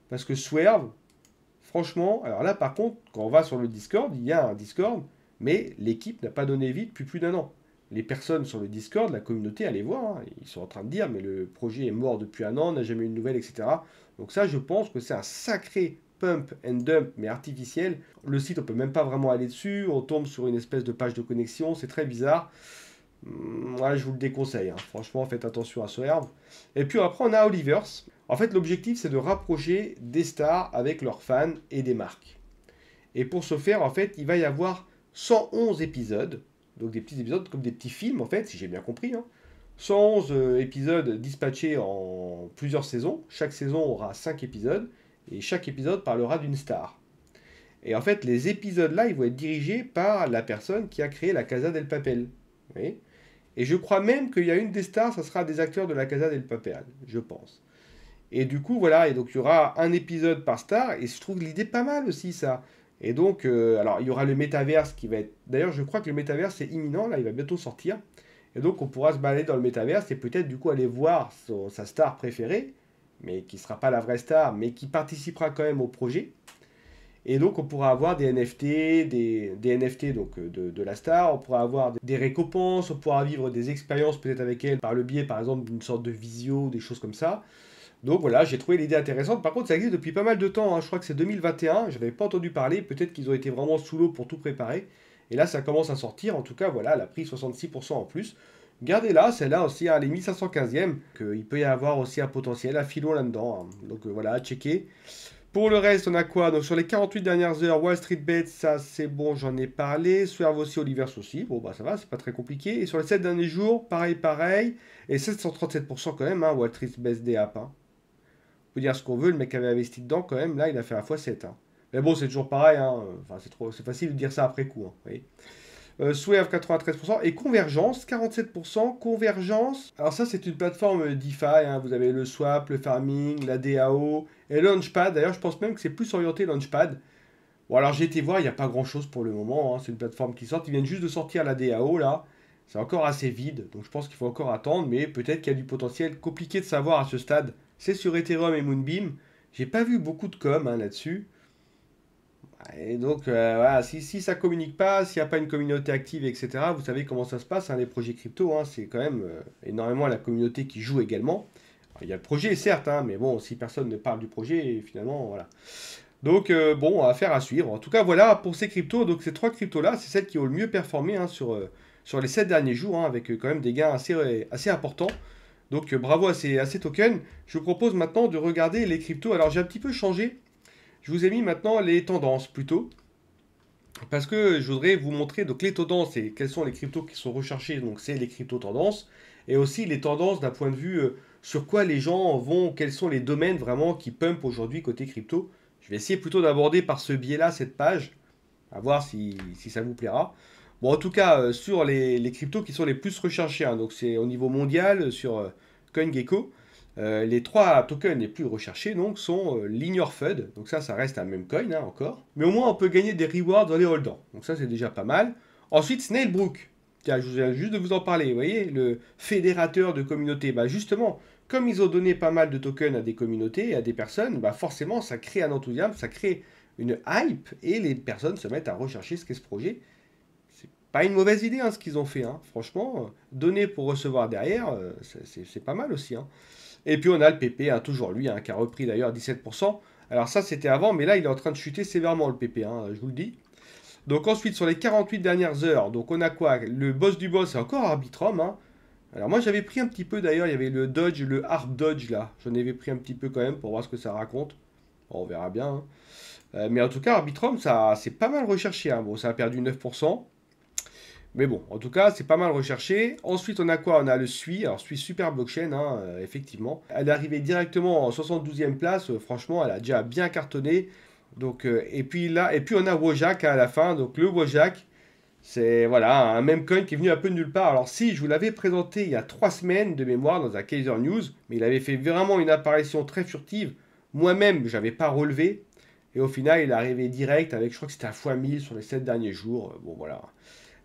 Parce que Swerve, franchement, alors là par contre, quand on va sur le Discord, il y a un Discord, mais l'équipe n'a pas donné vie depuis plus d'un an. Les personnes sur le Discord, la communauté, allez voir, hein, ils sont en train de dire, mais le projet est mort depuis un an, on n'a jamais eu de nouvelles, etc. Donc ça, je pense que c'est un sacré pump and dump, mais artificiel. Le site, on peut même pas vraiment aller dessus, on tombe sur une espèce de page de connexion, c'est très bizarre. Moi, je vous le déconseille, hein. Franchement, faites attention à Swerve. Et puis après, on a Olivers. En fait, l'objectif, c'est de rapprocher des stars avec leurs fans et des marques. Et pour ce faire, en fait, il va y avoir 111 épisodes. Donc des petits épisodes comme des petits films, en fait, si j'ai bien compris, hein. 111 épisodes dispatchés en plusieurs saisons. Chaque saison aura 5 épisodes. Et chaque épisode parlera d'une star. Et en fait, les épisodes là, ils vont être dirigés par la personne qui a créé la Casa del Papel. Vous voyez ? Et je crois même qu'il y a une des stars, ça sera des acteurs de la Casa del Papel, je pense. Et du coup, voilà, et donc il y aura un épisode par star, et je trouve l'idée pas mal aussi, ça. Et donc, alors il y aura le métaverse qui va être... D'ailleurs, je crois que le métaverse est imminent, là, il va bientôt sortir. Et donc, on pourra se balader dans le métaverse et peut-être du coup aller voir sa star préférée, mais qui ne sera pas la vraie star, mais qui participera quand même au projet. Et donc, on pourra avoir des NFT, des NFT donc, de la star, on pourra avoir des récompenses, on pourra vivre des expériences peut-être avec elle par le biais, par exemple, d'une sorte de visio, des choses comme ça. Donc voilà, j'ai trouvé l'idée intéressante. Par contre, ça existe depuis pas mal de temps, hein. Je crois que c'est 2021, je n'avais pas entendu parler, peut-être qu'ils ont été vraiment sous l'eau pour tout préparer. Et là, ça commence à sortir, en tout cas, voilà, elle a pris 66% en plus. Gardez-la, celle-là aussi, hein, elle est 1515e, qu'il peut y avoir aussi un potentiel, un filon là-dedans, hein. Donc voilà, checker. Pour le reste, on a quoi? Donc sur les 48 dernières heures, Wall Street Bet, ça c'est bon, j'en ai parlé. Swerve aussi, Olivers aussi. Bon, bah ça va, c'est pas très compliqué. Et sur les 7 derniers jours, pareil. Et 737% quand même, hein, Wall Street Bet DAP. Hein. On peut dire ce qu'on veut, le mec avait investi dedans quand même, là il a fait un x7. Hein. Mais bon, c'est toujours pareil, hein. Enfin, c'est facile de dire ça après coup. Hein, vous voyez. Swerve 93% et Convergence 47%. Convergence, alors ça c'est une plateforme DeFi, hein. Vous avez le swap, le farming, la DAO et le Launchpad. D'ailleurs, je pense même que c'est plus orienté Launchpad. Bon, alors j'ai été voir, il n'y a pas grand chose pour le moment, hein. C'est une plateforme qui sort. Ils viennent juste de sortir la DAO là. C'est encore assez vide, donc je pense qu'il faut encore attendre, mais peut-être qu'il y a du potentiel. Compliqué de savoir à ce stade. C'est sur Ethereum et Moonbeam. J'ai pas vu beaucoup de com hein, là-dessus. Et donc, voilà, si ça communique pas, s'il n'y a pas une communauté active, etc., vous savez comment ça se passe, hein, les projets crypto, hein, c'est quand même énormément la communauté qui joue également. Alors, il y a le projet, certes, hein, mais bon, si personne ne parle du projet, finalement, voilà. Donc, bon, affaire à suivre. En tout cas, voilà pour ces cryptos. Donc, ces trois cryptos-là, c'est celles qui ont le mieux performé hein, sur les 7 derniers jours, hein, avec quand même des gains assez importants. Donc, bravo à ces tokens. Je vous propose maintenant de regarder les cryptos. Alors, j'ai un petit peu changé. Je vous ai mis maintenant les tendances plutôt. Parce que je voudrais vous montrer donc les tendances et quels sont les cryptos qui sont recherchés. Donc c'est les cryptos tendances. Et aussi les tendances d'un point de vue sur quoi les gens vont, quels sont les domaines vraiment qui pump aujourd'hui côté crypto. Je vais essayer plutôt d'aborder par ce biais-là cette page. À voir si ça vous plaira. Bon, en tout cas, sur les cryptos qui sont les plus recherchés. Hein, donc c'est au niveau mondial sur CoinGecko. Les trois tokens les plus recherchés donc, sont l'Ignore FUD, donc ça reste un même coin hein, encore, mais au moins on peut gagner des rewards dans les holders, donc ça c'est déjà pas mal. Ensuite Snailbrook, tiens je viens juste de vous en parler, vous voyez, le fédérateur de communautés, bah justement, comme ils ont donné pas mal de tokens à des communautés, à des personnes, bah forcément ça crée un enthousiasme, ça crée une hype, et les personnes se mettent à rechercher ce qu'est ce projet. C'est pas une mauvaise idée hein, ce qu'ils ont fait, hein. Franchement, donner pour recevoir derrière, c'est pas mal aussi. Hein. Et puis on a le PP, hein, toujours lui, hein, qui a repris d'ailleurs 17%. Alors ça c'était avant, mais là il est en train de chuter sévèrement le PP, hein, je vous le dis. Donc ensuite sur les 48 dernières heures, donc on a quoi? Le boss du boss, c'est encore Arbitrum. Hein. Alors moi j'avais pris un petit peu d'ailleurs, il y avait le Dodge, le Hard Dodge là. J'en avais pris un petit peu quand même pour voir ce que ça raconte. Bon, on verra bien. Hein. Mais en tout cas Arbitrum, ça c'est pas mal recherché. Hein. Bon, ça a perdu 9%. Mais bon, en tout cas, c'est pas mal recherché. Ensuite, on a quoi? On a le SUI. Alors, SUI Super Blockchain, hein, effectivement. Elle est arrivée directement en 72e place. Franchement, elle a déjà bien cartonné. Donc, et puis là, et puis on a Wojak à la fin. Donc, le Wojak, c'est voilà, un même coin qui est venu un peu de nulle part. Alors, si, je vous l'avais présenté il y a 3 semaines de mémoire dans un Kaiser News, mais il avait fait vraiment une apparition très furtive. Moi-même, je n'avais pas relevé. Et au final, il est arrivé direct avec, je crois que c'était un x1000 sur les 7 derniers jours. Bon, voilà.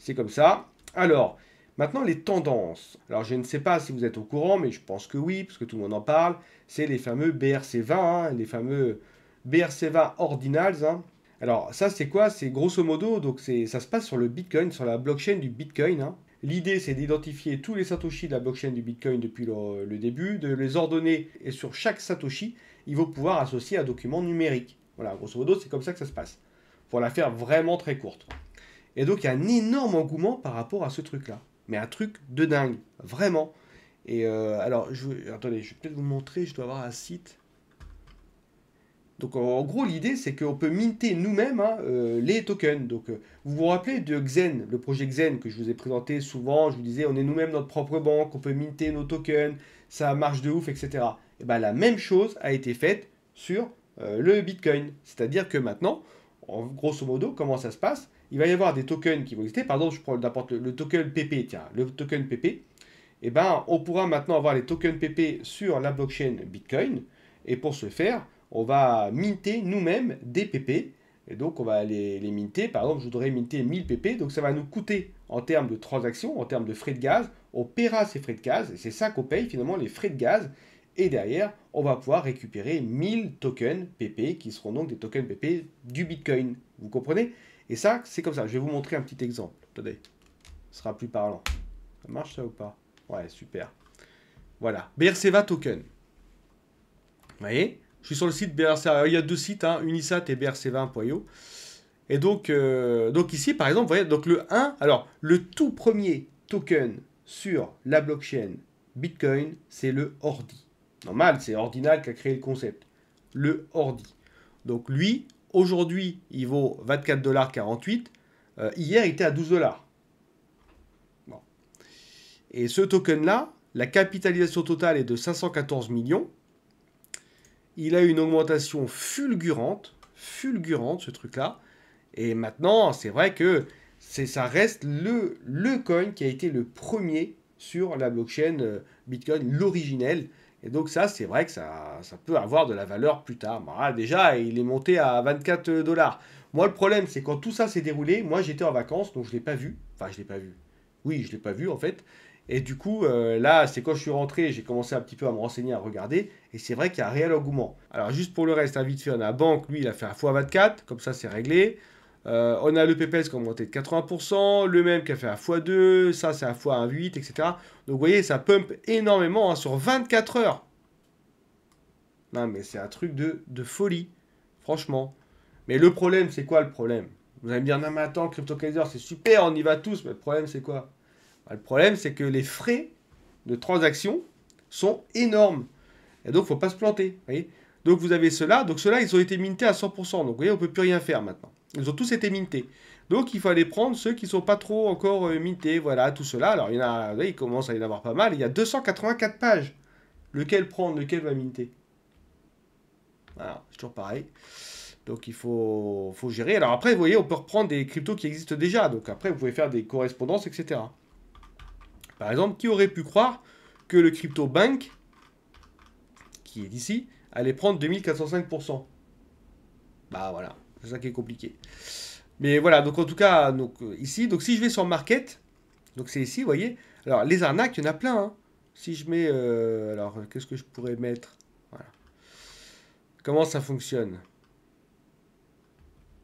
C'est comme ça. Alors, maintenant les tendances. Alors, je ne sais pas si vous êtes au courant, mais je pense que oui, parce que tout le monde en parle. C'est les fameux BRC20, hein, les fameux BRC20 Ordinals. Hein. Alors, ça, c'est quoi? C'est grosso modo, donc ça se passe sur le Bitcoin, sur la blockchain du Bitcoin. Hein. L'idée, c'est d'identifier tous les Satoshi de la blockchain du Bitcoin depuis le début, de les ordonner, et sur chaque Satoshi, il va pouvoir associer un document numérique. Voilà, grosso modo, c'est comme ça que ça se passe. Pour la faire vraiment très courte. Et donc, il y a un énorme engouement par rapport à ce truc-là. Mais un truc de dingue, vraiment. Et alors, attendez, je vais peut-être vous montrer, je dois avoir un site. Donc, en gros, l'idée, c'est qu'on peut minter nous-mêmes hein, les tokens. Donc, vous vous rappelez de Xen, le projet Xen que je vous ai présenté souvent. Je vous disais, on est nous-mêmes notre propre banque, on peut minter nos tokens, ça marche de ouf, etc. Et bien, la même chose a été faite sur le Bitcoin. C'est-à-dire que maintenant, grosso modo, comment ça se passe? Il va y avoir des tokens qui vont exister. Par exemple, je prends n'importe le token PP, tiens, le token PP. Eh ben, on pourra maintenant avoir les tokens PP sur la blockchain Bitcoin. Et pour ce faire, on va minter nous-mêmes des PP. Et donc, on va les minter. Par exemple, je voudrais minter 1000 PP. Donc, ça va nous coûter en termes de transactions, en termes de frais de gaz. On paiera ces frais de gaz. Et c'est ça qu'on paye finalement, les frais de gaz. Et derrière, on va pouvoir récupérer 1000 tokens PP qui seront donc des tokens PP du Bitcoin. Vous comprenez? Et ça, c'est comme ça. Je vais vous montrer un petit exemple. Attendez, ce sera plus parlant. Ça marche ça ou pas? Ouais, super. Voilà, BRC20 token. Vous voyez? Je suis sur le site BRC20. Il y a deux sites, hein, Unisat et BRC20.io. Et donc ici, par exemple, vous voyez, donc le 1, alors le tout premier token sur la blockchain Bitcoin, c'est le Ordi. Normal, c'est Ordinal qui a créé le concept. Le Ordi. Donc lui, aujourd'hui, il vaut 24,48 $. Hier, il était à 12 $. Bon. Et ce token-là, la capitalisation totale est de 514 millions. Il a une augmentation fulgurante ce truc-là. Et maintenant, c'est vrai que ça reste le coin qui a été le premier sur la blockchain Bitcoin, l'originel. Et donc ça, c'est vrai que ça peut avoir de la valeur plus tard. Bon, là, déjà, il est monté à 24 $. Moi, le problème, c'est quand tout ça s'est déroulé, moi, j'étais en vacances, donc je ne l'ai pas vu. Enfin, je ne l'ai pas vu. Oui, je ne l'ai pas vu, en fait. Et du coup, là, c'est quand je suis rentré, j'ai commencé un petit peu à me renseigner, à regarder. Et c'est vrai qu'il y a un réel engouement. Alors, juste pour le reste, vite fait, on a la banque, lui, il a fait un x24. Comme ça, c'est réglé. On a le PPS qui a augmenté de 80%, le même qui a fait un x2, ça c'est un x1,8, etc. Donc vous voyez, ça pump énormément hein, sur 24 heures. Non mais c'est un truc de folie, franchement. Mais le problème, c'est quoi le problème? Vous allez me dire, non mais attends, CryptoKaiser, c'est super, on y va tous, mais le problème c'est quoi? Le problème c'est que les frais de transaction sont énormes. Et donc, il ne faut pas se planter. Vous voyez, donc, vous avez ceux-là. Donc, ceux-là, ils ont été mintés à 100%. Donc, vous voyez, on ne peut plus rien faire maintenant. Ils ont tous été mintés. Donc, il fallait prendre ceux qui ne sont pas trop encore mintés. Voilà, tout cela. Alors, il y en a, là, il commence à y en avoir pas mal. Il y a 284 pages. Lequel prendre, lequel va minter? Voilà, c'est toujours pareil. Donc, il faut gérer. Alors, après, vous voyez, on peut reprendre des cryptos qui existent déjà. Donc, après, vous pouvez faire des correspondances, etc. Par exemple, qui aurait pu croire que le CryptoBank, qui est ici, allait prendre 2405%. Bah voilà, c'est ça qui est compliqué. Mais voilà, donc en tout cas, donc, ici, donc si je vais sur Market, donc c'est ici, vous voyez. Alors les arnaques, il y en a plein. Hein. Si je mets, alors qu'est-ce que je pourrais mettre? Voilà. Comment ça fonctionne?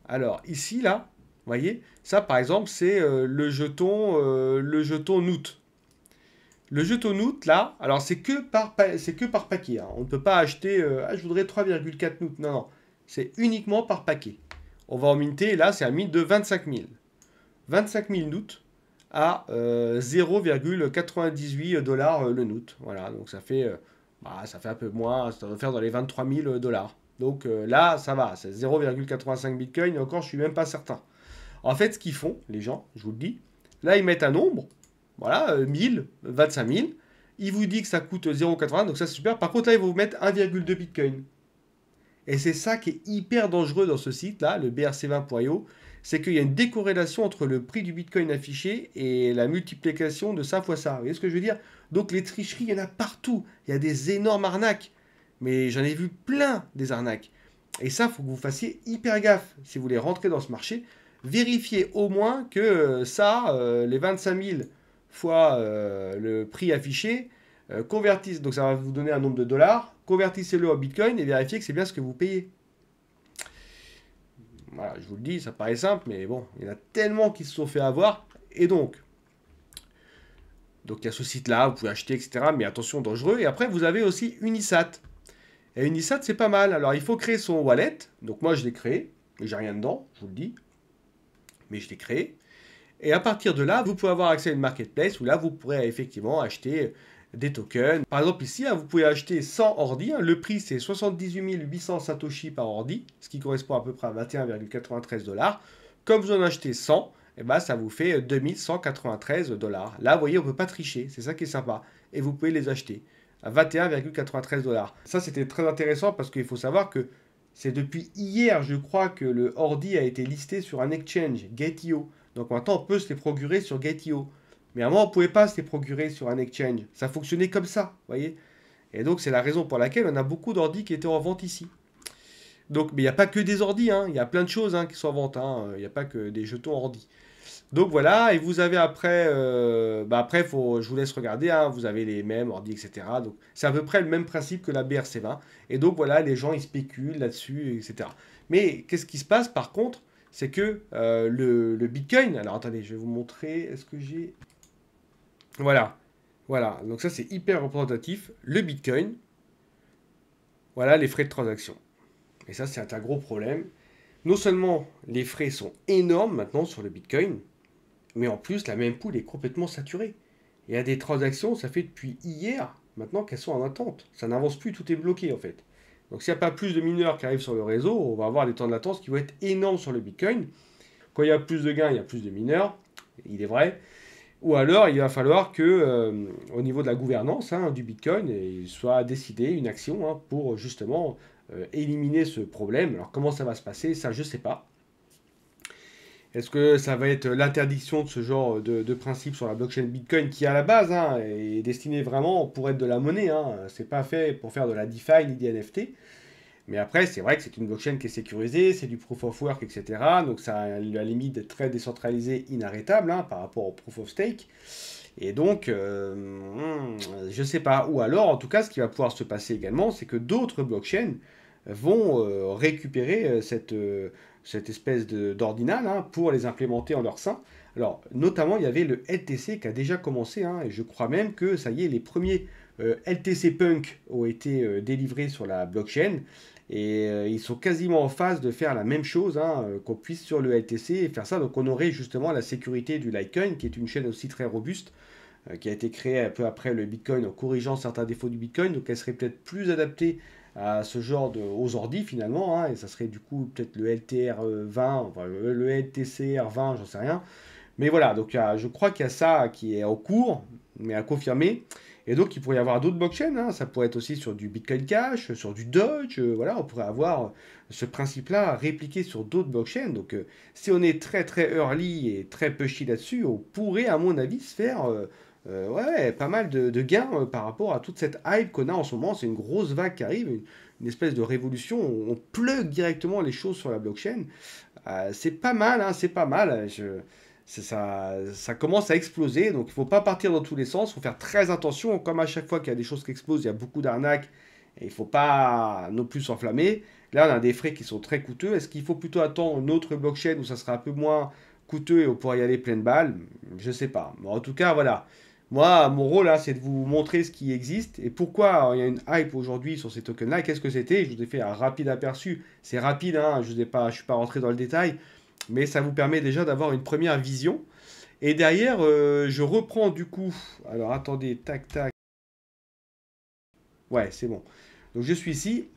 Alors ici, là, vous voyez, ça par exemple, c'est le jeton Noot. Le jeton Noot, là, alors c'est que par paquet. Hein. On ne peut pas acheter, je voudrais 3,4 Noot. Non, non, c'est uniquement par paquet. On va en minter, là, c'est un mint de 25 000. 25 000 Noot à 0,98 $ le Noot. Voilà, donc ça fait un peu moins, ça doit faire dans les 23 000 $. Donc là, ça va, c'est 0,85 Bitcoin, et encore, je suis même pas certain. En fait, ce qu'ils font, les gens, je vous le dis, là, ils mettent un nombre, voilà, 1000, 25 000. Il vous dit que ça coûte 0,80, donc ça c'est super. Par contre, là, ils vont vous mettre 1,2 Bitcoin. Et c'est ça qui est hyper dangereux dans ce site-là, le brc20.io, c'est qu'il y a une décorrélation entre le prix du Bitcoin affiché et la multiplication de ça fois ça. Vous voyez ce que je veux dire? Donc les tricheries, il y en a partout. Il y a des énormes arnaques. Mais j'en ai vu plein des arnaques. Et ça, il faut que vous fassiez hyper gaffe. Si vous voulez rentrer dans ce marché, vérifiez au moins que les 25 000 fois le prix affiché, convertissent, donc ça va vous donner un nombre de dollars, convertissez-le en Bitcoin et vérifiez que c'est bien ce que vous payez. Voilà, je vous le dis, ça paraît simple, mais bon, il y en a tellement qui se sont fait avoir. Et donc il y a ce site-là, vous pouvez acheter, etc. Mais attention, dangereux. Et après, vous avez aussi Unisat. Et Unisat, c'est pas mal. Alors, il faut créer son wallet. Donc, moi, je l'ai créé. Mais j'ai rien dedans, je vous le dis. Mais je l'ai créé. Et à partir de là, vous pouvez avoir accès à une marketplace où là, vous pourrez effectivement acheter des tokens. Par exemple, ici, vous pouvez acheter 100 ordi. Le prix, c'est 78 800 Satoshi par ordi, ce qui correspond à peu près à 21,93 $. Comme vous en achetez 100, et ben, ça vous fait 2193 $. Là, vous voyez, on ne peut pas tricher. C'est ça qui est sympa. Et vous pouvez les acheter à 21,93 $. Ça, c'était très intéressant parce qu'il faut savoir que c'est depuis hier, je crois, que le ordi a été listé sur un exchange, Gate.io. Donc maintenant, on peut se les procurer sur Gate.io. Mais avant, on ne pouvait pas se les procurer sur un exchange. Ça fonctionnait comme ça, vous voyez. Et donc, c'est la raison pour laquelle on a beaucoup d'ordis qui étaient en vente ici. Donc, mais il n'y a pas que des ordis, hein. Il y a plein de choses qui sont en vente. Hein. Il n'y a pas que des jetons ordis. Donc voilà, et vous avez après, je vous laisse regarder, hein, vous avez les mêmes ordis, etc. Donc c'est à peu près le même principe que la BRC20. Et donc voilà, les gens ils spéculent là-dessus, etc. Mais qu'est-ce qui se passe par contre? C'est que le Bitcoin, alors attendez, je vais vous montrer, est-ce que j'ai... Voilà, voilà, donc ça c'est hyper représentatif. Le Bitcoin, voilà les frais de transaction. Et ça c'est un gros problème. Non seulement les frais sont énormes maintenant sur le Bitcoin, mais en plus, la même pool est complètement saturée. Il y a des transactions, ça fait depuis hier, maintenant qu'elles sont en attente. Ça n'avance plus, tout est bloqué en fait. Donc s'il n'y a pas plus de mineurs qui arrivent sur le réseau, on va avoir des temps de latence qui vont être énormes sur le Bitcoin. Quand il y a plus de gains, il y a plus de mineurs, il est vrai. Ou alors, il va falloir que, au niveau de la gouvernance du Bitcoin, il soit décidé une action pour justement éliminer ce problème. Alors, comment ça va se passer? Ça, je ne sais pas. Est-ce que ça va être l'interdiction de ce genre de principe sur la blockchain Bitcoin qui, à la base, est destiné vraiment pour être de la monnaie, c'est pas fait pour faire de la DeFi ni des NFT. Mais après, c'est vrai que c'est une blockchain qui est sécurisée, c'est du proof of work, etc. Donc ça a la limite d'être très décentralisé, inarrêtable par rapport au proof of stake. Et donc, je ne sais pas. Ou alors, en tout cas, ce qui va pouvoir se passer également, c'est que d'autres blockchains vont récupérer cette espèce d'ordinal pour les implémenter en leur sein. Alors, notamment, il y avait le LTC qui a déjà commencé, et je crois même que ça y est, les premiers LTC Punk ont été délivrés sur la blockchain. Et ils sont quasiment en phase de faire la même chose, qu'on puisse sur le LTC et faire ça. Donc on aurait justement la sécurité du Litecoin, qui est une chaîne aussi très robuste, qui a été créée un peu après le Bitcoin en corrigeant certains défauts du Bitcoin. Donc elle serait peut-être plus adaptée à ce genre aux ordi finalement, et ça serait du coup peut-être le LTR 20, enfin le LTCR 20, j'en sais rien. Mais voilà, donc je crois qu'il y a ça qui est en cours, mais à confirmer. Et donc, il pourrait y avoir d'autres blockchains, ça pourrait être aussi sur du Bitcoin Cash, sur du Doge, voilà, on pourrait avoir ce principe-là répliqué sur d'autres blockchains. Donc, si on est très très early et très pushy là-dessus, on pourrait, à mon avis, se faire ouais, pas mal de gains par rapport à toute cette hype qu'on a en ce moment. C'est une grosse vague qui arrive, une espèce de révolution. On plug directement les choses sur la blockchain. C'est pas mal, c'est pas mal. Ça commence à exploser, donc il ne faut pas partir dans tous les sens, il faut faire très attention, comme à chaque fois qu'il y a des choses qui explosent, il y a beaucoup d'arnaques, et il ne faut pas non plus s'enflammer. Là, on a des frais qui sont très coûteux. Est-ce qu'il faut plutôt attendre une autre blockchain où ça sera un peu moins coûteux et on pourra y aller pleine balle? Je ne sais pas. Mais en tout cas, voilà. Moi, mon rôle, c'est de vous montrer ce qui existe et pourquoi il y a une hype aujourd'hui sur ces tokens-là. Qu'est-ce que c'était? Je vous ai fait un rapide aperçu. C'est rapide, je ne suis pas rentré dans le détail, mais ça vous permet déjà d'avoir une première vision. Et derrière, je reprends du coup. Alors attendez, tac, tac. Ouais, c'est bon. Donc je suis ici.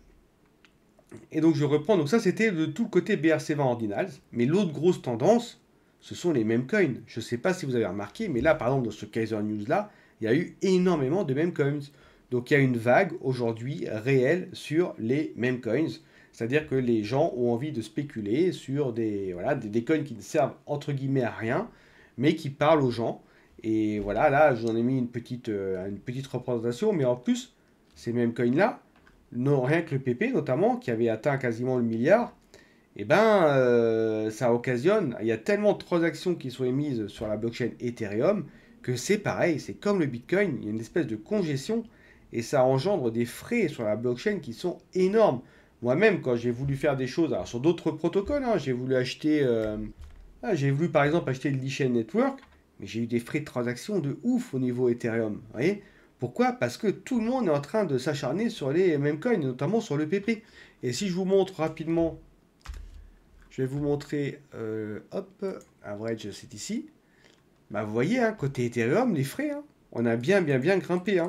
Et donc je reprends. Donc ça, c'était de tout le côté BRC20 Ordinals. Mais l'autre grosse tendance, ce sont les meme coins. Je ne sais pas si vous avez remarqué, mais là, par exemple, dans ce Kaiser News là, il y a eu énormément de meme coins. Donc il y a une vague aujourd'hui réelle sur les meme coins. C'est-à-dire que les gens ont envie de spéculer sur voilà, des coins qui ne servent entre guillemets à rien, mais qui parlent aux gens. Et voilà, là, j'en ai mis une petite représentation, mais en plus, ces mêmes coins-là, non, rien que le PP notamment, qui avait atteint quasiment le milliard, et ben, ça occasionne, il y a tellement de transactions qui sont émises sur la blockchain Ethereum que c'est pareil, c'est comme le Bitcoin, il y a une espèce de congestion et ça engendre des frais sur la blockchain qui sont énormes. Moi-même, quand j'ai voulu faire des choses, alors sur d'autres protocoles, j'ai voulu acheter, j'ai voulu par exemple acheter le Lichen Network, mais j'ai eu des frais de transaction de ouf au niveau Ethereum. Vous voyez? Pourquoi? Parce que tout le monde est en train de s'acharner sur les mêmes coins, notamment sur le PP. Et si je vous montre rapidement, je vais vous montrer, hop, average, c'est ici. Bah, vous voyez, côté Ethereum, les frais, on a bien grimpé.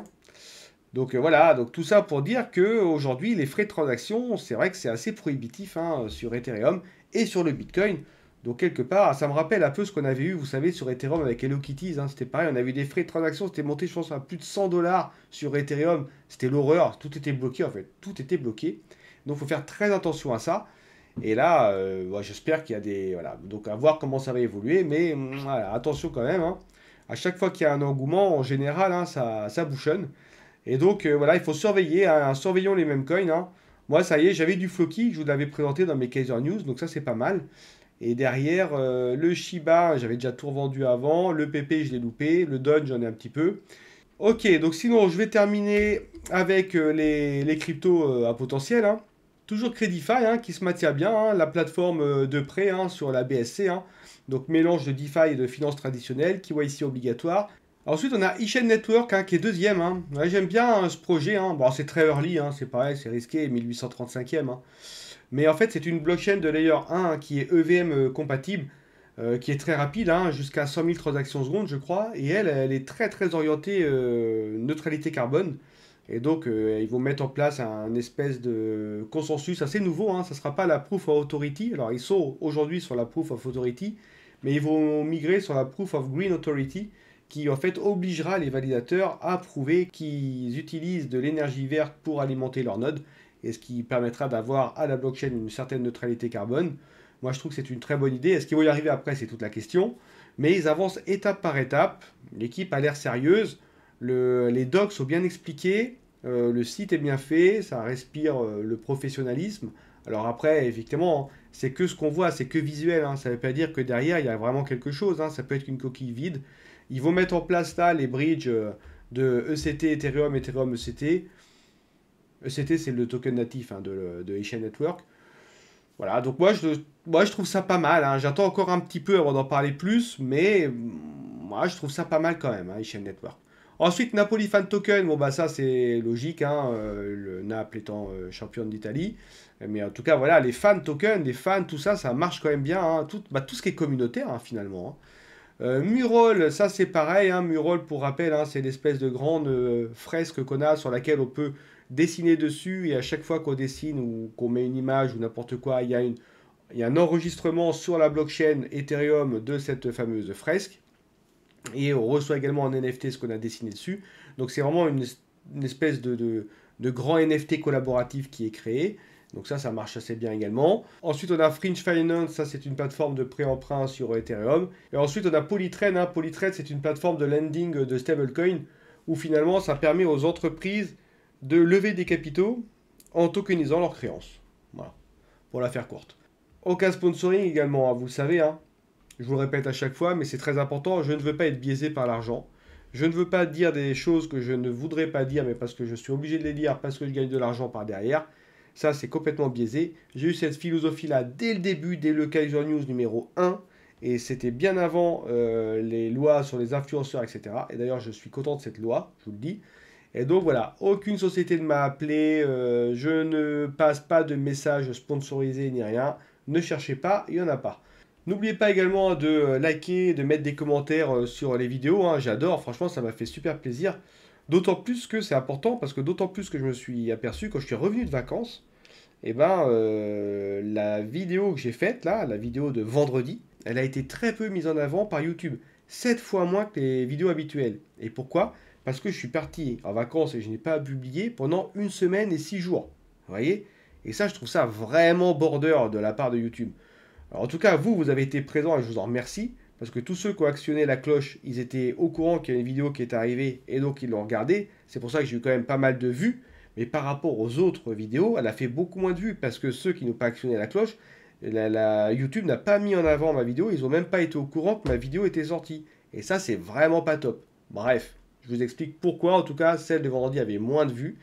Donc voilà, donc tout ça pour dire que aujourd'hui les frais de transaction, c'est vrai que c'est assez prohibitif sur Ethereum et sur le Bitcoin. Donc quelque part, ça me rappelle un peu ce qu'on avait eu, vous savez, sur Ethereum avec Hello Kitties. C'était pareil, on avait eu des frais de transaction, c'était monté, je pense, à plus de 100 dollars sur Ethereum. C'était l'horreur, tout était bloqué en fait, tout était bloqué. Donc il faut faire très attention à ça. Et là, j'espère qu'il y a des... Voilà, donc à voir comment ça va évoluer, mais voilà, attention quand même. À chaque fois qu'il y a un engouement, en général, ça bouchonne. Et donc voilà, il faut surveiller, surveillons les mêmes coins. Moi, ça y est, j'avais du Floki, je vous l'avais présenté dans mes Kaiser News, donc ça c'est pas mal. Et derrière, le Shiba, j'avais déjà tout revendu avant, le PP, je l'ai loupé, le Doge, j'en ai un petit peu. Ok, donc sinon, je vais terminer avec les cryptos à potentiel. Toujours Credify qui se maintient bien, la plateforme de prêt sur la BSC. Donc mélange de DeFi et de finances traditionnelles, KYC obligatoire. Ensuite, on a eChain Network qui est deuxième. Ouais, j'aime bien ce projet. Bon, c'est très early, c'est pareil, c'est risqué, 1835e. Mais en fait, c'est une blockchain de layer 1 qui est EVM compatible, qui est très rapide, jusqu'à 100 000 transactions secondes, je crois. Et elle est très très orientée neutralité carbone. Et donc, ils vont mettre en place un espèce de consensus assez nouveau, hein. Ça ne sera pas la Proof of Authority. Alors, ils sont aujourd'hui sur la Proof of Authority, mais ils vont migrer sur la Proof of Green Authority, qui en fait obligera les validateurs à prouver qu'ils utilisent de l'énergie verte pour alimenter leur node, et ce qui permettra d'avoir à la blockchain une certaine neutralité carbone. Moi, je trouve que c'est une très bonne idée. Est-ce qu'ils vont y arriver après? C'est toute la question. Mais ils avancent étape par étape. L'équipe a l'air sérieuse. Les docs sont bien expliqués. Le site est bien fait. Ça respire le professionnalisme. Alors après, effectivement, c'est que ce qu'on voit, c'est que visuel, hein. Ça ne veut pas dire que derrière, il y a vraiment quelque chose, hein. Ça peut être une coquille vide. Ils vont mettre en place là les bridges de ECT, Ethereum, Ethereum, ECT. ECT, c'est le token natif, hein, de eChain Network. Voilà, donc moi je trouve ça pas mal, hein. J'attends encore un petit peu avant d'en parler plus, mais moi je trouve ça pas mal quand même, hein, eChain Network. Ensuite, Napoli Fan Token, bon bah ça c'est logique, hein, le Naples étant championne d'Italie. Mais en tout cas, voilà, les fan tokens, les fans, tout ça, ça marche quand même bien, hein. Tout ce qui est communautaire, hein, finalement, hein. Mural, ça c'est pareil, hein. Mural, pour rappel, hein, c'est l'espèce de grande fresque qu'on a sur laquelle on peut dessiner dessus, et à chaque fois qu'on dessine ou qu'on met une image ou n'importe quoi, il y a un enregistrement sur la blockchain Ethereum de cette fameuse fresque, et on reçoit également en NFT ce qu'on a dessiné dessus. Donc c'est vraiment une espèce de grand NFT collaboratif qui est créé. Donc ça marche assez bien également. Ensuite, on a Fringe Finance, ça c'est une plateforme de pré-emprunt sur Ethereum. Et ensuite, on a Polytrade, hein. Polytrade, c'est une plateforme de lending de stablecoin, où finalement, ça permet aux entreprises de lever des capitaux en tokenisant leurs créances. Voilà, pour la faire courte. Aucun sponsoring également, hein, vous le savez, hein. Je vous le répète à chaque fois, mais c'est très important, je ne veux pas être biaisé par l'argent. Je ne veux pas dire des choses que je ne voudrais pas dire, mais parce que je suis obligé de les dire, parce que je gagne de l'argent par derrière. Ça, c'est complètement biaisé. J'ai eu cette philosophie-là dès le début, dès le Kaiser News numéro 1. Et c'était bien avant les lois sur les influenceurs, etc. Et d'ailleurs, je suis content de cette loi, je vous le dis. Et donc voilà, aucune société ne m'a appelé. Je ne passe pas de messages sponsorisés ni rien. Ne cherchez pas, il n'y en a pas. N'oubliez pas également de liker, de mettre des commentaires sur les vidéos, hein. J'adore, franchement, ça m'a fait super plaisir. D'autant plus que c'est important, parce que d'autant plus que je me suis aperçu, quand je suis revenu de vacances, et ben, la vidéo que j'ai faite, là, la vidéo de vendredi, elle a été très peu mise en avant par YouTube. 7 fois moins que les vidéos habituelles. Et pourquoi? Parce que je suis parti en vacances et je n'ai pas publié pendant 1 semaine et 6 jours. Vous voyez? Et ça, je trouve ça vraiment border de la part de YouTube. Alors, en tout cas, vous avez été présents et je vous en remercie. Parce que tous ceux qui ont actionné la cloche, ils étaient au courant qu'il y a une vidéo qui est arrivée et donc ils l'ont regardée. C'est pour ça que j'ai eu quand même pas mal de vues. Mais par rapport aux autres vidéos, elle a fait beaucoup moins de vues. Parce que ceux qui n'ont pas actionné la cloche, YouTube n'a pas mis en avant ma vidéo. Ils n'ont même pas été au courant que ma vidéo était sortie. Et ça, c'est vraiment pas top. Bref, je vous explique pourquoi. En tout cas, celle de vendredi avait moins de vues.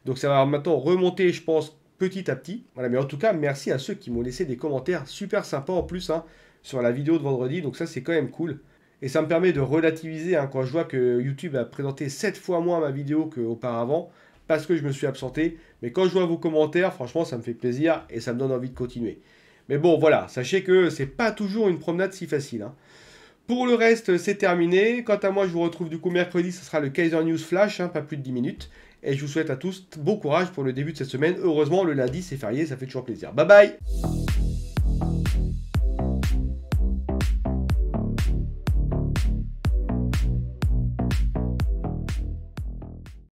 Donc ça va maintenant remonter, je pense, petit à petit. Voilà, mais en tout cas, merci à ceux qui m'ont laissé des commentaires super sympas en plus, hein, sur la vidéo de vendredi. Donc ça, c'est quand même cool. Et ça me permet de relativiser, hein, quand je vois que YouTube a présenté 7 fois moins ma vidéo qu'auparavant, parce que je me suis absenté. Mais quand je vois vos commentaires, franchement, ça me fait plaisir et ça me donne envie de continuer. Mais bon, voilà, sachez que c'est pas toujours une promenade si facile, hein. Pour le reste, c'est terminé. Quant à moi, je vous retrouve du coup mercredi, ce sera le Kaiser News Flash, hein, pas plus de 10 minutes. Et je vous souhaite à tous bon courage pour le début de cette semaine. Heureusement, le lundi, c'est férié, ça fait toujours plaisir. Bye bye!